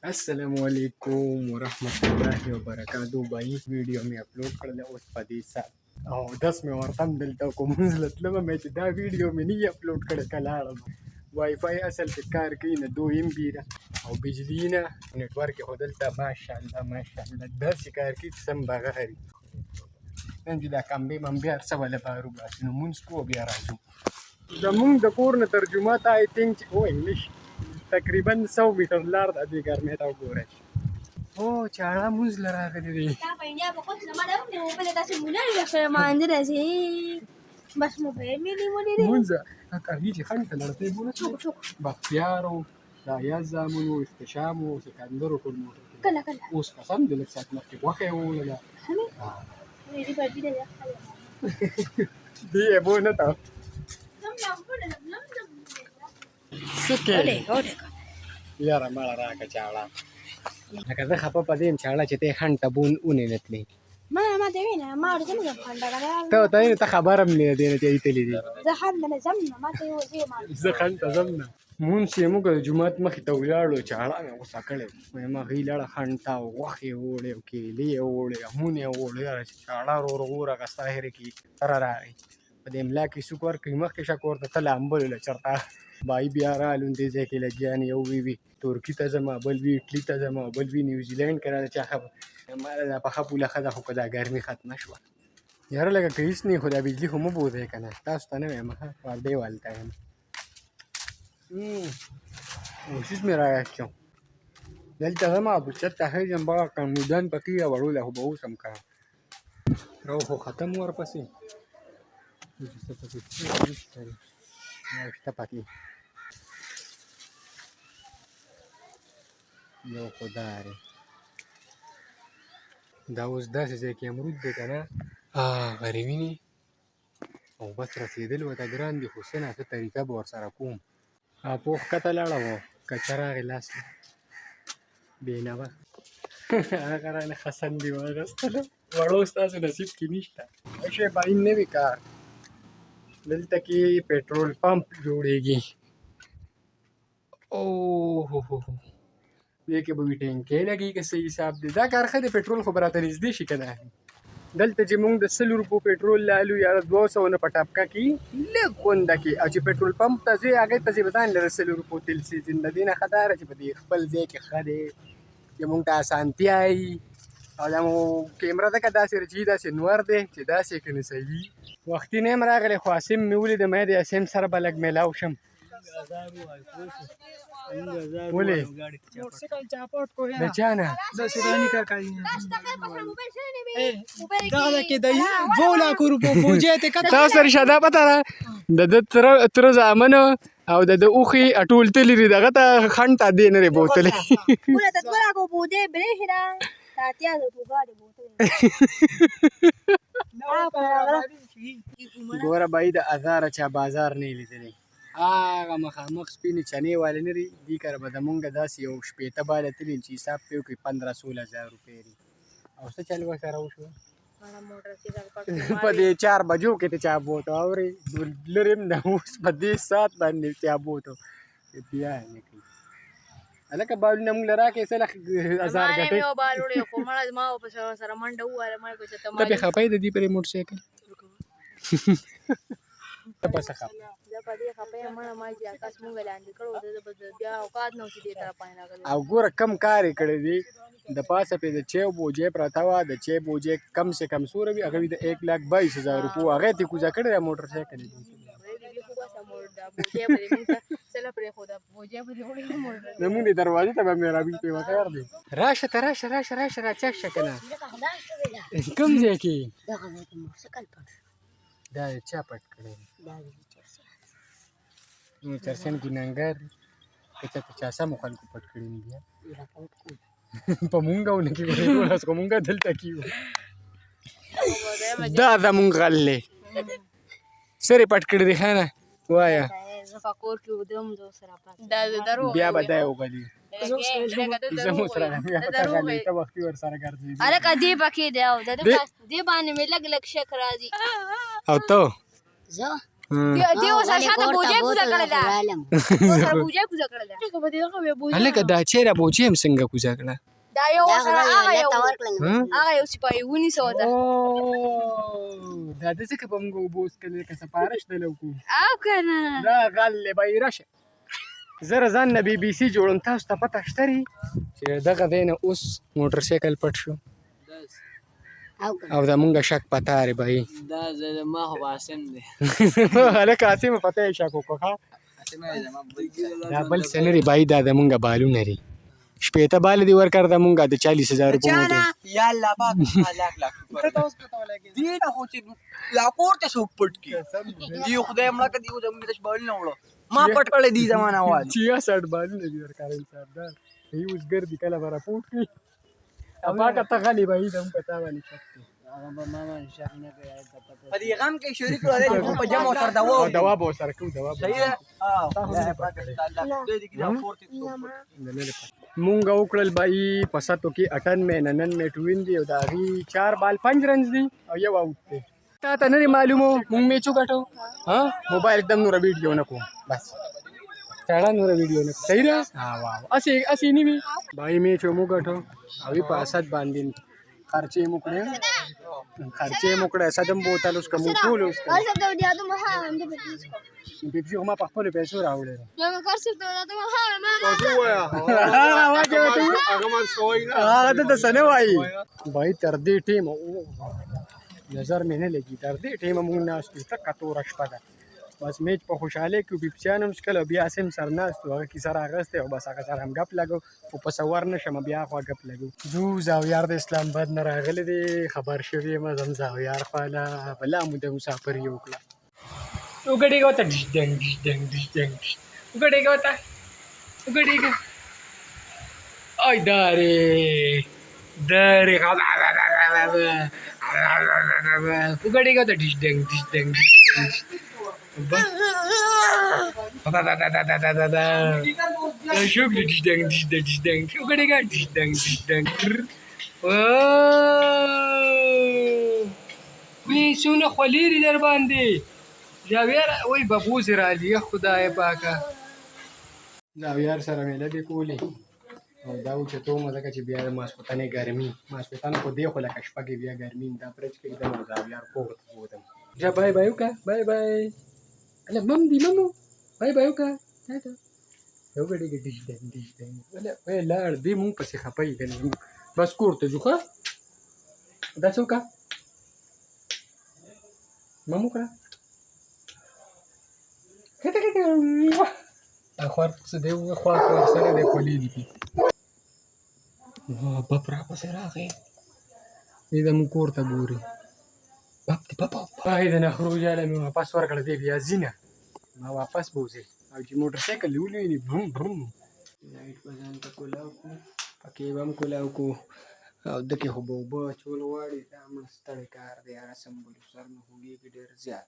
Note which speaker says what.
Speaker 1: अस्सलामुअलैकुम वरहमतुल्लाहि वबरकातुहू। भाई वीडियो में अपलोड कर लिया उस पदी साथ और 10 में और तम दिलता को मुंजलत लगा मैं दा वीडियो में नहीं अपलोड कर कला वाईफाई असल पे कार की ना 2 MB और बिजली ना नेटवर्क होदलता माशाअल्लाह 10 कार की सम बागहरी नंजुदा कम्बे मंबे अरसा वाला बारू बास नो मुंस्को बिया राजू जमुंग दकोर न तर्जुमा था आई थिंक वो इंग्लिश तकरीबन 100 मीटर लार अभी करने था गोरे ओ चाड़ा मुंज लरा कर दे
Speaker 2: बस
Speaker 1: मुंजा अभी जखन लड़ते बोला बख्तियारो لا يزامن واستشامه وسكندرو كل موت
Speaker 2: كلا
Speaker 1: وسقسم دلك ساعة ما وخي ولا لا دي ابونا تا سكي يا رمال راك چالا هكذا خپه پدیم چالا چې ته خان تبون اونې نتلی
Speaker 2: ما تبينا ما أريد أن أفهم
Speaker 1: ته خبرم نه دی نه ته تلی دي
Speaker 2: زخمنا زمنا ما تيوزي ما
Speaker 1: زخن تزمنا مون چې موږ جمعات مخې ته ولاړو چاړه مې غوسه کړې ما غي لاړه خنټا وخې وړې او کېلې وړې مونې وړې چاړه ورغوره غستاهره کی تر راغی په دې املا کې شکر کوي مخکې شکر ته تل امبل له چرتا بای بیا را لوندې ځکه لګیان یو وی ترکی ته زما بل وی اټلی ته زما بل وی نیوزیلند کرا چا خبر ما لا په خپل خدا خو کدا ګرمي ختمه شو یاره لکه کیس نه خدا بجلی خو مو بوده کنه تاسو ته نه ما ور دی والته وشيش مرايكم دلتا غما بشتا هيجن بقى كان ميدان بقية ورولا هو بوسم كان روحو ختم ورپسي یو خدای دا اوس داسې ځای کې امرود دی که نه غریبینې او بس رسېدل ورته ګران دي خو څه نه څه طریقه به ورسره کوم پوخ کته لاړه وه کچه راغې لاس بېنوه هغه رانه خسن دي واخیستله وړو ستاسو نصیب کې نشته شی باین نه وي کار دلته کې پټرول پمپ جوړېږي اوهو دې کې به وي ټینکۍ لګي که صحیح حساب دی دا کار ښه دی پټرول خو به راته نږدې شي که نه دلته چې موږ د 100 روپو پټرول لالو یا 200 نه په ټاپکه کې لږ خونده کې او چې پټرول پمپ ته ځې هغې ته چې به ځان لره 100 روپو تیل سیزن د دې نه ښه دا ده چې په دې خپل ځای کې ښه دی چې موږ ته اسانتیا وي او دا مو کیمره ده که داسې رچي داسې نور دی چې داسې که نه صحیح وختي نه یم راغلی خو اسیم مې ولیده مې د اسیم سره به لږ میلاو شم ولې د چا نه تاسو رشه دا پته ده د ده تره زامن او د اوښې اټول تلي دي دغه ته خنډ ته دې نه دی بوتلی ګوره بھائی د ازاره چا بازار نه لیدلی هغه مخامخ سپینې چنې والې نه دي دې کره به زمونږ داسې یو شپېته باله تلي چې حساب پرې وکړي 15-16 روپۍ دي او څه چل ورسره وشو په دې 4 بجو کې ته چا بوته اورې لرې هم نه اوس په دې ساعت باندې چا بوته بیا نه کوي هلکه بالونه موږ له راکړې څه 1000 ګټې ته پې خفه یې د دې پرې موټر سایکل ته بس خفه او ګوره کم کار یې کړی دی د پاسه پې د چای بوجۍ پرته وه د چای بوجۍ کم سے کم څومره وي هغه وي د 1,22,000 روپو هغه یې ترې کوزه کړې ده موټر سایکل یې زمونږ د دروازې ته به مې رابلته وه خیر دی راشه ته راشه راچک شه که نه کوم ځای کې دا چا پټ کړی نو چرسیان ګناهګار که چا په چا سمو خلکو پټ کړي نو بیا په مونږ ونه کې ټول خو مونږ دلته کیو دا زمونږ غل دی سرې پټ کړي دي ښه نه وایه بیا به دا وغلي زموږ سره بیا به تا غلي ته وختي ورسره ګرځېدي
Speaker 2: هلکه دې پکې دی او دې باندې مې لږ شک راځي
Speaker 1: او ته
Speaker 2: زه دیو سره شاته بوجه کوزه کړل دا سره بوجه کوزه کړل دا څنګه به دې خو بوجه
Speaker 1: هلکه دا چیرې بوجي هم څنګه کوزه کړه
Speaker 2: دا یو سره هغه یو سپای ونی سو دا
Speaker 1: دا د څه په موږ بوس کله که سپارښت دلوکو
Speaker 2: او کنه
Speaker 1: دا غل به راشه زره ځان نه بي بي سي جوړم تاسو ته پته شته چې دغه دی نه اوس موټر سایکل پټ شو او دا مونږه شک پته لري بھائی
Speaker 3: دا زه ما خو باسم دی
Speaker 1: هلکه عاصمه پته یې شک وکړه دا بل څه نه دی بھائی دا د مونږه بالونه دي شپېته بال دي ورکړه د مونږه د 40,000 روپۍ موټر
Speaker 3: یا الله پاک لاک دی نه خو چې لا کوړته سو پټ کی دی خدای مړه کدی او زموږ د بال نه وړو ما پټ کړل دی زمانہ وال
Speaker 1: 66 بالونه دي ورکړل صاحب دا یوز ګرځي کله به راپورټ کړي ابا کا ته غلی بھائی دم پتا باندې شک
Speaker 3: هغه به ما باندې شک نه کوي په دې غم کې شریک ولري په جمع سره دوا
Speaker 1: به سره کو دوا
Speaker 3: صحیح ده پاکستان لا دې کې دا پورته
Speaker 1: مونږ وکړل بھائی په ساتو کې 98 99 ټوین دی او دا غي 4 بال 5 رنز دي او یو اوټ دی تا ته نه معلومو مونږ میچو غټو ها موبایل एकदम نور ویډیو نه کوم بس چاړه نور ویډیو نه صحیح ده ها واو اسی نی وی بھائی میچو مو غټو او په اسد باندې خرچې مکړه صدم بوتل اوس کوم ټول اوس
Speaker 2: اور سب ته یادو ما هم دې
Speaker 1: پیپسي هم په خپل پیسو راوړل
Speaker 2: نو ما کار څه ته ما ما
Speaker 1: هغه ما سوي نه هغه ته سنه وای بھائی تر دې ټیم نظر مې نه لګي تر دې ټیم مونږ ناس ته کتور شپه ده بس میچ په خوشاله کې پیپسیان هم شکل بیا سم سرناست هغه کی سره اغسته او بس هغه سره هم غپ لګو او په سوار نشم بیا خو غپ لګو زو زاویار د اسلام آباد نه راغلی دی خبر شوی ما زم زاویار خاله بلا مو د مسافر یو کړه وګړي کوته دنګ وګړي کوته ay dari وګړي کوته دنګ شوف لي دشدنگ وقاعد قاعد دشدنگ ویسونه خلیری در باندې زاویار وای ببوز را دی خدای پاکه زاویار سره مې لدی کولی او دا و چې ته مزه چې بیا ماسپتانه ګرمي ماسپتانه خو دی خو لکه شپه کې بیا ګرمي دا پرچ کې د زاویار کوته بودم جا بای بای وکا بای بای الا مامو بای بای وکا ټاټا یو غړي کې دشدنګ ولا لاړ دې مونږ پسې خپای کنه بس کوړته ځوخه دا څوکا مامو کړه کته اخوار څه دی خو سره د کولی دی بپ را پسې راغی دې د مونږ کوړته ګوري پاپا دا نه خروج علی مې واپس ورکړه دی بیا زینه ما واپس بوزي او چې موټر سایکل ولوي بروم بروم لایټ بزن ته کولاو کو پکې هم کولاو کو او دکې خو به چول واړي دا مړ ستړی کار دی را سمبول سر نه هوګي ډېر زیات